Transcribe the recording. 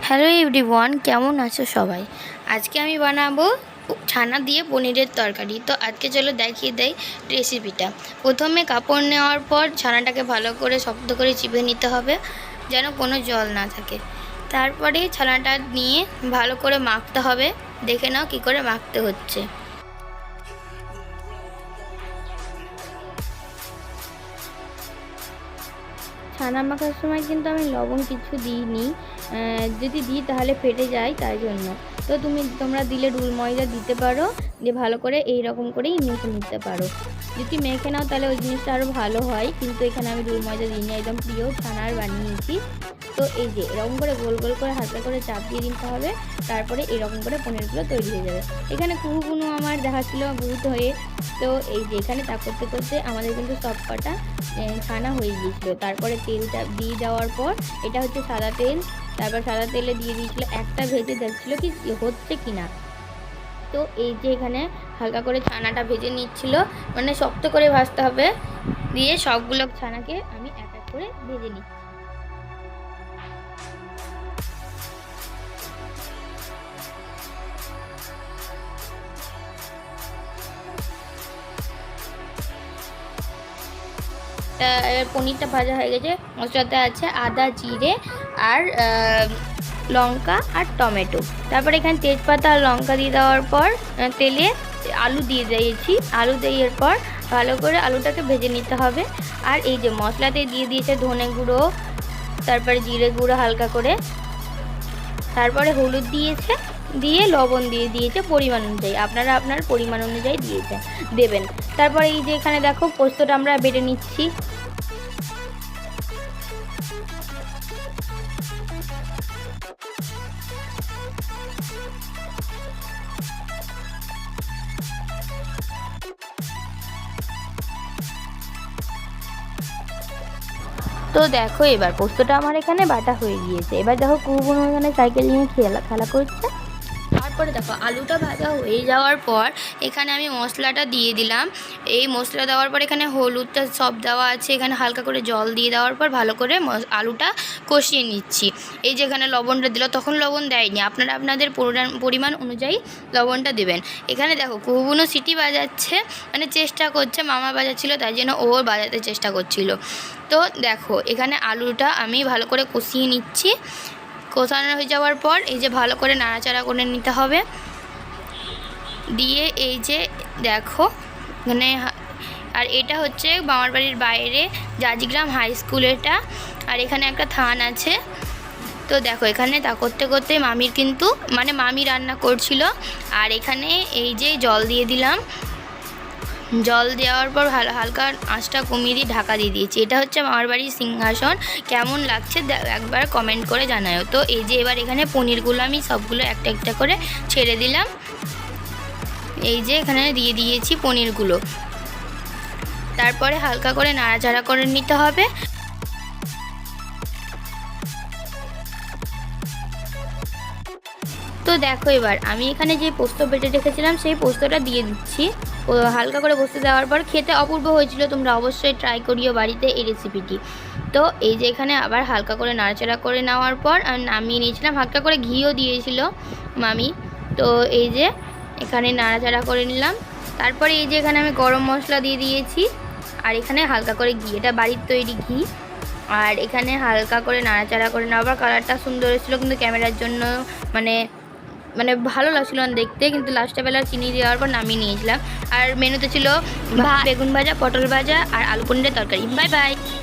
Hello everyone, কেমন আছো সবাই? আজকে আমি বানাবো ছানা দিয়ে পনিরের তরকারি। তো আজকে চলো দেখিয়ে দেই রেসিপিটা। প্রথমে কাপড় নেওয়ার পর ছানাটাকে ভালো করে শক্ত করে চিপে নিতে হবে, যেন কোনো জল না থাকে। তারপরে ছানাটা নিয়ে ভালো করে মাখতে হবে। দেখে নাও কী করে মাখতে হচ্ছে। ছানা মাখার সময় কিন্তু আমি লবণ কিছু দিইনি, যদি দিই তাহলে ফেটে যায়, তাই জন্য। তো তোমরা দিলে রুল ময়দা দিতে পারো, দিয়ে ভালো করে এই রকম করেই মেখে নিতে পারো। যদি মেখে নাও তাহলে ওই জিনিসটা আরও ভালো হয়, কিন্তু এখানে আমি রুল ময়দা দিইনি, একদম প্রিয় ছানার বানিয়েছি। তো এই যে এরকম করে গোল গোল করে হালকা করে চাপ দিয়ে দিতে হবে, তারপরে এরকম করে পনিরগুলো তৈরি হয়ে যাবে। এখানে কুহুকুনু আমার দেখাচ্ছিল বহুত হয়ে। তো এই যে এখানে তা করতে করতে আমাদের কিন্তু সব কটা ছানা হয়ে গিয়েছিলো। তারপরে তেলটা দিয়ে দেওয়ার পর, এটা হচ্ছে সাদা তেল, তারপর সাদা তেলে দিয়ে দিয়েছিলো, একটা ভেজে দেখছিলো কি হচ্ছে কি না। তো এই যে এখানে হালকা করে ছানাটা ভেজে নিচ্ছিল, মানে শক্ত করে ভাজতে হবে। দিয়ে সবগুলো ছানাকে আমি এক এক করে ভেজে নিচ্ছি। পনিরটা ভাজা হয়ে গেছে। মশলাতে আছে আদা, জিরে আর লঙ্কা আর টমেটো। তারপরে এখানে তেজপাতা আর লঙ্কা দিয়ে দেওয়ার পর তেলে আলু দিয়ে দিয়েছি। আলু দেওয়ার পর ভালো করে আলুটাকে ভেজে নিতে হবে। আর এই যে মশলাতে দিয়ে দিয়েছে ধনে গুঁড়ো, তারপরে জিরে গুঁড়ো হালকা করে, তারপরে হলুদ দিয়েছে, দিয়ে লবণ দিয়ে দিয়েছে পরিমাণ অনুযায়ী। আপনারা আপনার পরিমাণ অনুযায়ী দেবেন। তারপরে এই যে এখানে দেখো পোস্তটা আমরা বেটে নিচ্ছি। তো দেখো এবার পোস্তটা আমার এখানে বাটা হয়ে গিয়েছে। এবার দেখো কুকুনো এখানে সাইকেল নিয়ে খেলা করছে। তারপরে দেখো আলুটা ভাজা হয়ে যাওয়ার পর এখানে আমি মশলাটা দিয়ে দিলাম। এই মশলা দেওয়ার পর এখানে হলুদটা সব দেওয়া আছে। এখানে হালকা করে জল দিয়ে দেওয়ার পর ভালো করে আলুটা কষিয়ে নিচ্ছি। এই যে এখানে লবণটা দিল, তখন লবণ দেয়নি, আপনারা আপনাদের পরিমাণ অনুযায়ী লবণটা দেবেন। এখানে দেখো কুহুবুনো সিটি বাজাচ্ছে, মানে চেষ্টা করছে, মামা বাজাচ্ছিল তাই জন্য ও বাজাতে চেষ্টা করছিল। তো দেখো এখানে আলুটা আমি ভালো করে কষিয়ে নিচ্ছি। কষানো হয়ে যাওয়ার পর এই যে ভালো করে নাড়াচাড়া করে নিতে হবে। দিয়ে এই যে দেখো মানে, আর এটা হচ্ছে মামার বাড়ির বাইরে জাজিগ্রাম হাই স্কুল এটা। আর এখানে একটা থান আছে। তো দেখো এখানে তা করতে করতে মামির কিন্তু মানে মামি রান্না করছিল। আর এখানে এই যে জল দিয়ে দিলাম। জল দেওয়ার পর হালকা আঁচটা কমিয়ে দিয়ে ঢাকা দিয়ে দিয়েছি। এটা হচ্ছে মামার বাড়ির সিংহাসন। কেমন লাগছে একবার কমেন্ট করে জানাও। তো এই যে এবার এখানে পনিরগুলো আমি সবগুলো একটা একটা করে ছেড়ে দিলাম। এই যে এখানে দিয়ে দিয়েছি পনিরগুলো। তারপরে হালকা করে নাড়াচাড়া করে নিতে হবে। তো দেখো এবার আমি এখানে যে পোস্ত বেটে রেখেছিলাম সেই পোস্তটা দিয়ে দিচ্ছি। হালকা করে পোস্ত দেওয়ার পর খেতে অপূর্ব হয়েছিল। তোমরা অবশ্যই ট্রাই করিও বাড়িতে এই রেসিপিটি। তো এই যে এখানে আবার হালকা করে নাড়াচাড়া করে নেওয়ার পর আমি নামিয়ে নিয়েছিলাম। হালকা করে ঘিও দিয়েছিল মামি। তো এই যে এখানে নাড়াচাড়া করে নিলাম। তারপরে এই যে এখানে আমি গরম মশলা দিয়ে দিয়েছি। আর এখানে হালকা করে ঘি, এটা বাড়ির তৈরি ঘি। আর এখানে হালকা করে নাড়াচাড়া করে নেওয়ার কালারটা সুন্দর এসেছিলো, কিন্তু ক্যামেরার জন্য মানে ভালো লাগছিল না দেখতে, কিন্তু লাস্টে বেলা চিনি দেওয়ার পর নামিয়ে নিয়েছিলাম। আর মেনুতে ছিল বেগুন ভাজা, পটল ভাজা আর আলু পনিরের তরকারি। Bye bye.